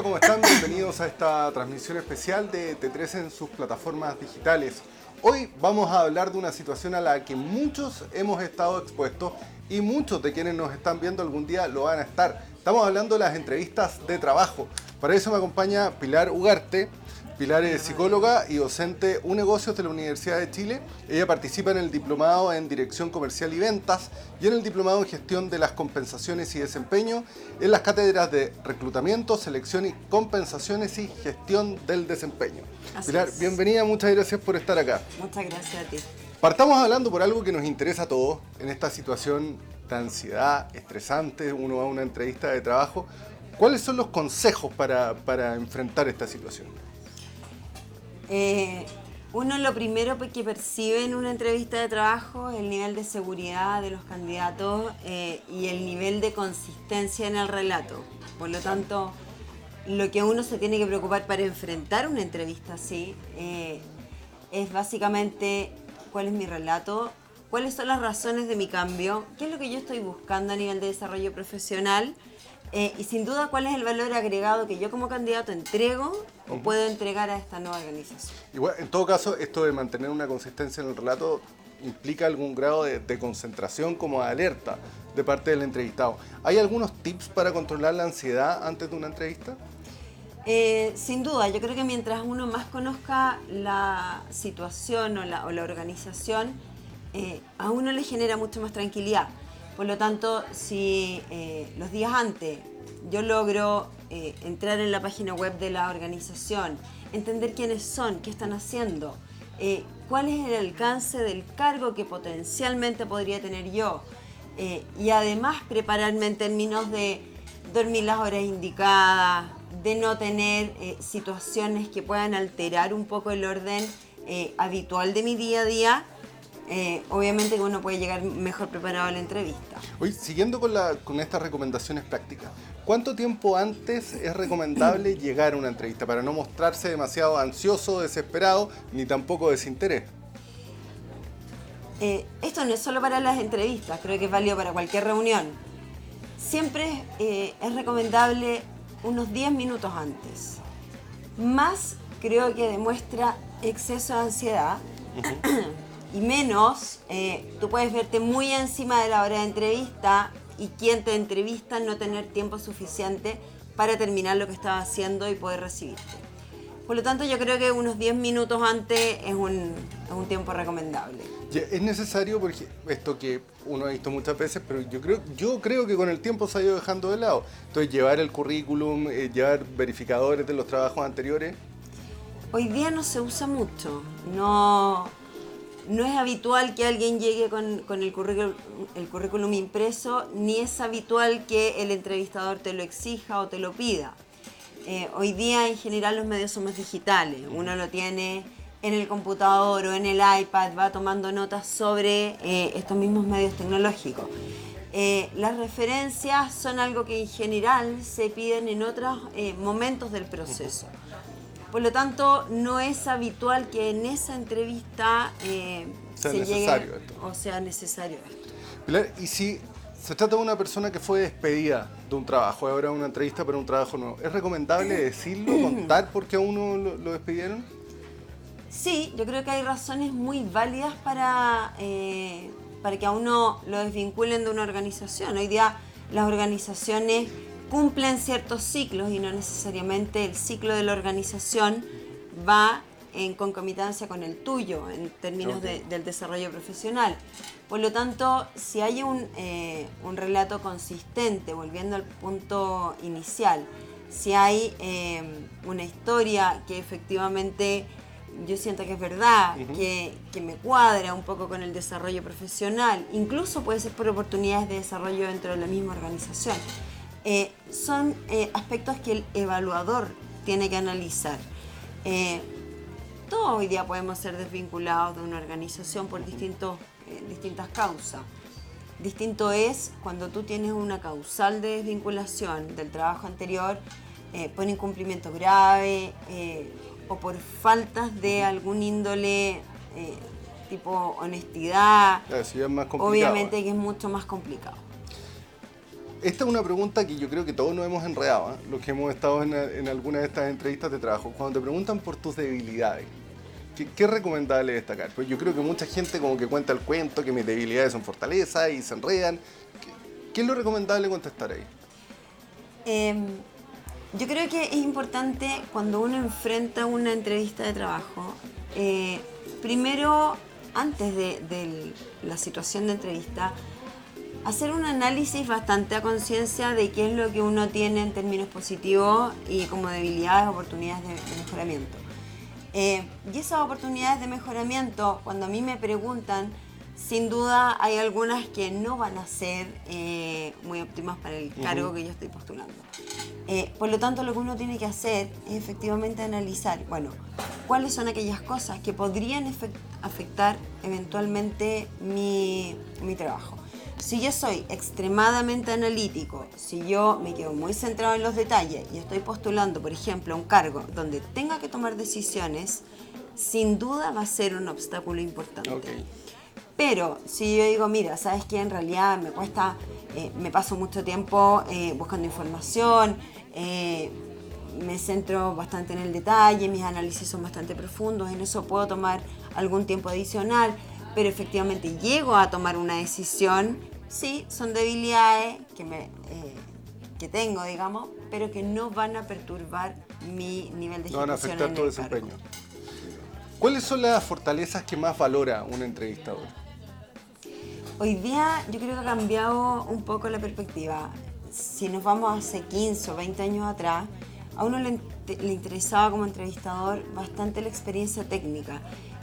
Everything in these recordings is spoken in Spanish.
¿cómo están? Bienvenidos a esta transmisión especial de T3 en sus plataformas digitales. Hoy vamos a hablar de una situación a la que muchos hemos estado expuestos y muchos de quienes nos están viendo algún día lo van a estar. Estamos hablando de las entrevistas de trabajo. Para eso me acompaña Pilar Ugarte. Pilar es psicóloga y docente UNegocios de la Universidad de Chile. Ella participa en el diplomado en Dirección Comercial y Ventas y en el diplomado en Gestión de las Compensaciones y Desempeño en las cátedras de Reclutamiento, Selección y Compensaciones y Gestión del Desempeño. Así Pilar, es. Bienvenida, muchas gracias por estar acá. Muchas gracias a ti. Partamos hablando por algo que nos interesa a todos en esta situación de ansiedad estresante. Uno va a una entrevista de trabajo. ¿Cuáles son los consejos para enfrentar esta situación? Uno lo primero que percibe en una entrevista de trabajo es el nivel de seguridad de los candidatos y el nivel de consistencia en el relato. Por lo tanto, lo que uno se tiene que preocupar para enfrentar una entrevista así es básicamente cuál es mi relato, cuáles son las razones de mi cambio, qué es lo que yo estoy buscando a nivel de desarrollo profesional. Y sin duda, ¿cuál es el valor agregado que yo como candidato entrego o puedo entregar a esta nueva organización? Igual, en todo caso, esto de mantener una consistencia en el relato implica algún grado de concentración como de alerta de parte del entrevistado. ¿Hay algunos tips para controlar la ansiedad antes de una entrevista? Sin duda, yo creo que mientras uno más conozca la situación o la organización, a uno le genera mucho más tranquilidad. Por lo tanto, si los días antes yo logro entrar en la página web de la organización, entender quiénes son, qué están haciendo, cuál es el alcance del cargo que potencialmente podría tener yo, y además prepararme en términos de dormir las horas indicadas, de no tener situaciones que puedan alterar un poco el orden habitual de mi día a día. Obviamente que uno puede llegar mejor preparado a la entrevista. Hoy, siguiendo con estas recomendaciones prácticas, ¿cuánto tiempo antes es recomendable llegar a una entrevista para no mostrarse demasiado ansioso, desesperado, ni tampoco desinterés? Esto no es solo para las entrevistas, creo que es válido para cualquier reunión. Siempre es recomendable unos 10 minutos antes. Más creo que demuestra exceso de ansiedad. Y menos, tú puedes verte muy encima de la hora de entrevista y quien te entrevista no tener tiempo suficiente para terminar lo que estaba haciendo y poder recibirte. Por lo tanto, yo creo que unos 10 minutos antes es un tiempo recomendable. Es necesario, porque esto que uno ha visto muchas veces, pero yo creo que con el tiempo se ha ido dejando de lado. Entonces, llevar el currículum, llevar verificadores de los trabajos anteriores. Hoy día no se usa mucho, no es habitual que alguien llegue con el currículum impreso, ni es habitual que el entrevistador te lo exija o te lo pida. Hoy día en general los medios son más digitales, uno lo tiene en el computador o en el iPad, va tomando notas sobre estos mismos medios tecnológicos. Las referencias son algo que en general se piden en otros momentos del proceso. Por lo tanto, no es habitual que en esa entrevista sea necesario esto. Pilar, ¿y si se trata de una persona que fue despedida de un trabajo, ahora una entrevista para un trabajo nuevo, ¿es recomendable decirlo, contar por qué a uno lo despidieron? Sí, yo creo que hay razones muy válidas para que a uno lo desvinculen de una organización. Hoy día las organizaciones cumplen ciertos ciclos y no necesariamente el ciclo de la organización va en concomitancia con el tuyo en términos del desarrollo profesional. Por lo tanto, si hay un relato consistente, volviendo al punto inicial, si hay una historia que efectivamente yo siento que es verdad, que me cuadra un poco con el desarrollo profesional, incluso puede ser por oportunidades de desarrollo dentro de la misma organización. Son aspectos que el evaluador tiene que analizar. Todos hoy día podemos ser desvinculados de una organización por distintas causas. Distinto es cuando tú tienes una causal de desvinculación del trabajo anterior por incumplimiento grave o por faltas de algún índole tipo honestidad. Eso ya es más complicado. Obviamente que es mucho más complicado. Esta es una pregunta que yo creo que todos nos hemos enredado, ¿eh? Los que hemos estado en alguna de estas entrevistas de trabajo. Cuando te preguntan por tus debilidades, ¿qué es recomendable destacar? Pues yo creo que mucha gente como que cuenta el cuento, que mis debilidades son fortalezas y se enredan. ¿Qué es lo recomendable contestar ahí? Yo creo que es importante cuando uno enfrenta una entrevista de trabajo, primero, antes de la situación de entrevista, hacer un análisis bastante a conciencia de qué es lo que uno tiene en términos positivos y como debilidades, oportunidades de mejoramiento. Y esas oportunidades de mejoramiento, cuando a mí me preguntan, sin duda hay algunas que no van a ser muy óptimas para el cargo que yo estoy postulando. Por lo tanto, lo que uno tiene que hacer es efectivamente analizar, bueno, cuáles son aquellas cosas que podrían afectar eventualmente mi trabajo. Si yo soy extremadamente analítico, si yo me quedo muy centrado en los detalles y estoy postulando, por ejemplo, a un cargo donde tenga que tomar decisiones, sin duda va a ser un obstáculo importante. Okay. Pero si yo digo, mira, ¿sabes qué? En realidad me cuesta, me paso mucho tiempo buscando información, me centro bastante en el detalle, mis análisis son bastante profundos, en eso puedo tomar algún tiempo adicional, pero efectivamente llego a tomar una decisión, sí, son debilidades que tengo, digamos, pero que no van a perturbar mi nivel de ejecución. No van a afectar tu desempeño. ¿Cuáles son las fortalezas que más valora un entrevistador? Hoy día yo creo que ha cambiado un poco la perspectiva. Si nos vamos hace 15 o 20 años atrás, a uno le interesaba como entrevistador bastante la experiencia técnica,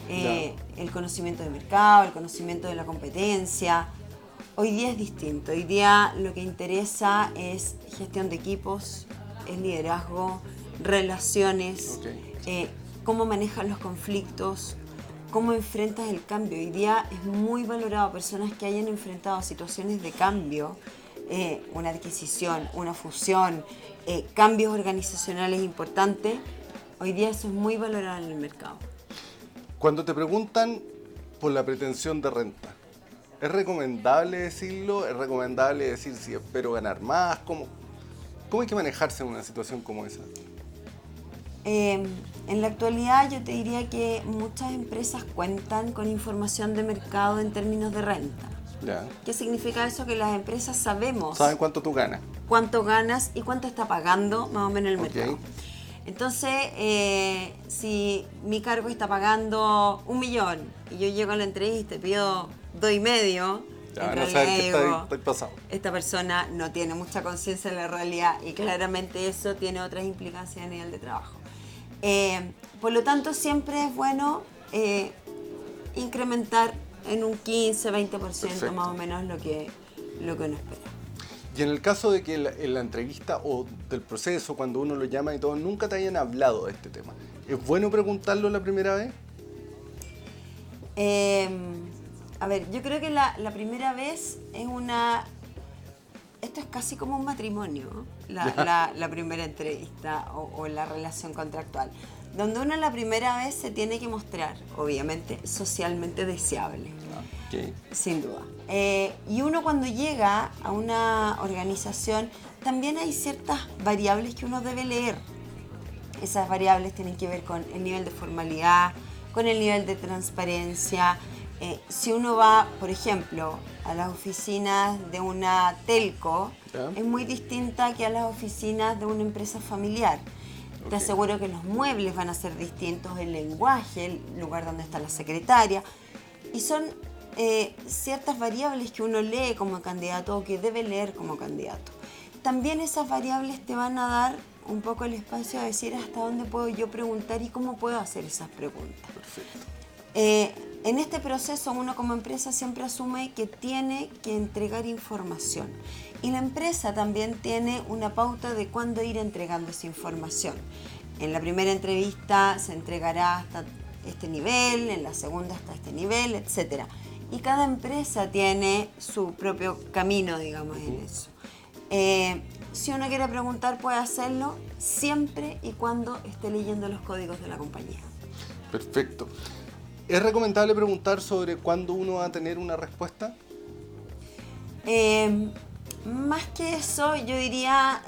el conocimiento del mercado, el conocimiento de la competencia. Hoy día es distinto. Hoy día lo que interesa es gestión de equipos, es liderazgo, relaciones, cómo manejas los conflictos, cómo enfrentas el cambio. Hoy día es muy valorado personas que hayan enfrentado situaciones de cambio, una adquisición, una fusión, cambios organizacionales importantes. Hoy día eso es muy valorado en el mercado. Cuando te preguntan por la pretensión de renta, ¿es recomendable decirlo? ¿Es recomendable decir si espero ganar más? ¿Cómo hay que manejarse en una situación como esa? En la actualidad yo te diría que muchas empresas cuentan con información de mercado en términos de renta. Ya. ¿Qué significa eso? Que las empresas sabemos ¿Saben cuánto tú ganas? Cuánto ganas y cuánto está pagando más o menos el mercado. Entonces, si mi cargo está pagando 1 millón y yo llego a la entrevista y pido 2,5, ya, en no realidad saben digo, qué está pasando. Esta persona no tiene mucha conciencia de la realidad y claramente eso tiene otras implicancias a nivel de trabajo. Por lo tanto, siempre es bueno incrementar en un 15-20% Perfecto. más o menos lo que uno espera. Y en el caso de que en la entrevista o del proceso, cuando uno lo llama y todo, nunca te hayan hablado de este tema, ¿es bueno preguntarlo la primera vez? A ver, yo creo que la primera vez es una... Esto es casi como un matrimonio, la primera entrevista o la relación contractual, donde uno la primera vez se tiene que mostrar, obviamente, socialmente deseable, sin duda. Y uno cuando llega a una organización, también hay ciertas variables que uno debe leer. Esas variables tienen que ver con el nivel de formalidad, con el nivel de transparencia. Si uno va, por ejemplo, a las oficinas de una telco, es muy distinta que a las oficinas de una empresa familiar. Te aseguro que los muebles van a ser distintos, el lenguaje, el lugar donde está la secretaria. Y son ciertas variables que uno lee como candidato o que debe leer como candidato. También esas variables te van a dar un poco el espacio a decir hasta dónde puedo yo preguntar y cómo puedo hacer esas preguntas. Perfecto. En este proceso uno como empresa siempre asume que tiene que entregar información y la empresa también tiene una pauta de cuándo ir entregando esa información. En la primera entrevista se entregará hasta este nivel, en la segunda hasta este nivel, etc. Y cada empresa tiene su propio camino, digamos, en eso. Si uno quiere preguntar puede hacerlo siempre y cuando esté leyendo los códigos de la compañía. Perfecto. ¿Es recomendable preguntar sobre cuándo uno va a tener una respuesta? Más que eso, yo diría,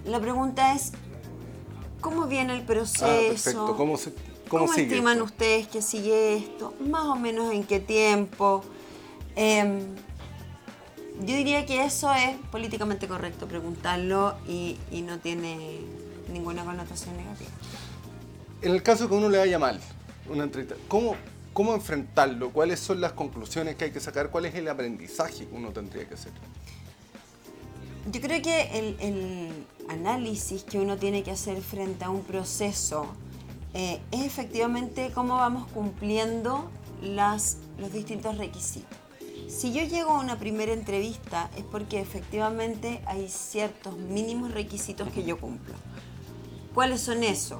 la pregunta es, ¿cómo viene el proceso? Perfecto. ¿Cómo ¿Cómo sigue estiman esto? ustedes que sigue esto? Más o menos en qué tiempo. Yo diría que eso es políticamente correcto preguntarlo y no tiene ninguna connotación negativa. En el caso que a uno le vaya mal, una entrevista, ¿cómo enfrentarlo? ¿Cuáles son las conclusiones que hay que sacar? ¿Cuál es el aprendizaje que uno tendría que hacer? Yo creo que el análisis que uno tiene que hacer frente a un proceso es efectivamente cómo vamos cumpliendo los distintos requisitos. Si yo llego a una primera entrevista es porque efectivamente hay ciertos mínimos requisitos que yo cumplo. ¿Cuáles son esos?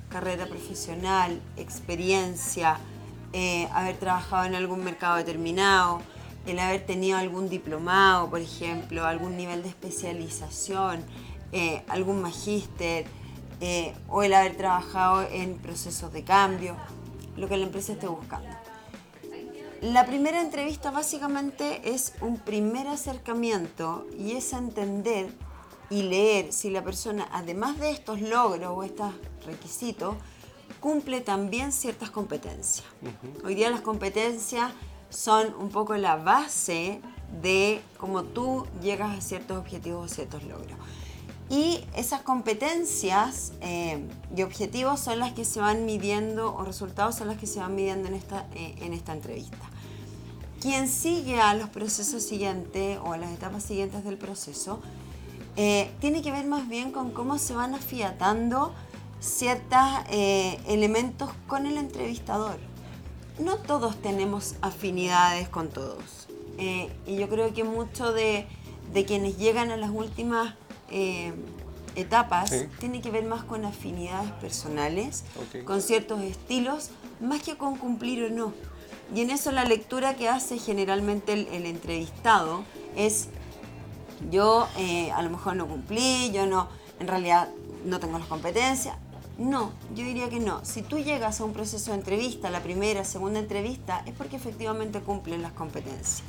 Carrera profesional, experiencia, haber trabajado en algún mercado determinado, el haber tenido algún diplomado, por ejemplo, algún nivel de especialización, algún magíster, o el haber trabajado en procesos de cambio, lo que la empresa esté buscando. La primera entrevista básicamente es un primer acercamiento y es entender y leer si la persona, además de estos logros o estos requisitos, cumple también ciertas competencias. Hoy día las competencias son un poco la base de cómo tú llegas a ciertos objetivos o ciertos logros. Y esas competencias y objetivos son las que se van midiendo, o resultados son las que se van midiendo en esta entrevista. Quien sigue a los procesos siguientes o a las etapas siguientes del proceso tiene que ver más bien con cómo se van afiatando ciertos elementos con el entrevistador. No todos tenemos afinidades con todos. Y yo creo que mucho de quienes llegan a las últimas etapas tiene que ver más con afinidades personales, con ciertos estilos, más que con cumplir o no. Y en eso la lectura que hace generalmente el entrevistado es: yo a lo mejor no cumplí, yo no, en realidad no tengo las competencias. No, yo diría que no. Si tú llegas a un proceso de entrevista, la primera, segunda entrevista, es porque efectivamente cumplen las competencias.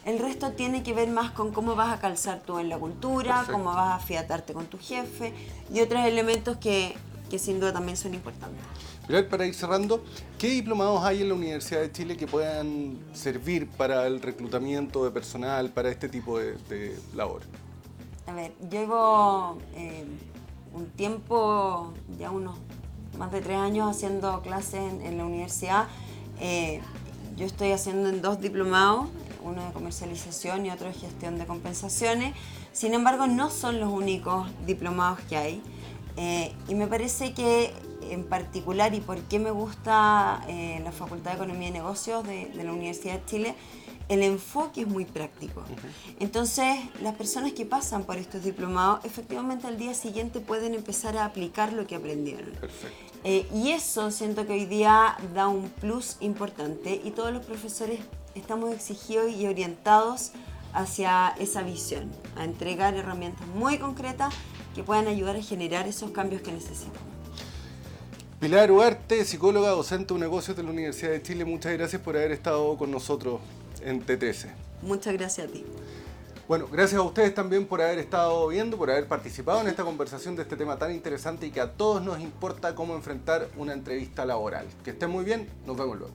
El resto tiene que ver más con cómo vas a calzar tú en la cultura, Perfecto. cómo vas a afiatarte con tu jefe y otros elementos que sin duda también son importantes. Pilar, para ir cerrando, ¿qué diplomados hay en la Universidad de Chile que puedan servir para el reclutamiento de personal, para este tipo de labor? A ver, llevo un tiempo, ya unos más de 3 años haciendo clases en la universidad. Yo estoy haciendo en 2 diplomados, uno de comercialización y otro de gestión de compensaciones. Sin embargo, no son los únicos diplomados que hay. Y me parece que en particular, y por qué me gusta la Facultad de Economía y Negocios de la Universidad de Chile, el enfoque es muy práctico. Entonces, las personas que pasan por estos diplomados, efectivamente al día siguiente pueden empezar a aplicar lo que aprendieron. Perfecto. Y eso siento que hoy día da un plus importante y todos los profesores estamos exigidos y orientados hacia esa visión, a entregar herramientas muy concretas que puedan ayudar a generar esos cambios que necesitamos. Pilar Ugarte, psicóloga, docente de negocios de la Universidad de Chile, muchas gracias por haber estado con nosotros en T13. Muchas gracias a ti. Bueno, gracias a ustedes también por haber estado viendo, por haber participado en esta conversación de este tema tan interesante y que a todos nos importa cómo enfrentar una entrevista laboral. Que estén muy bien, nos vemos luego.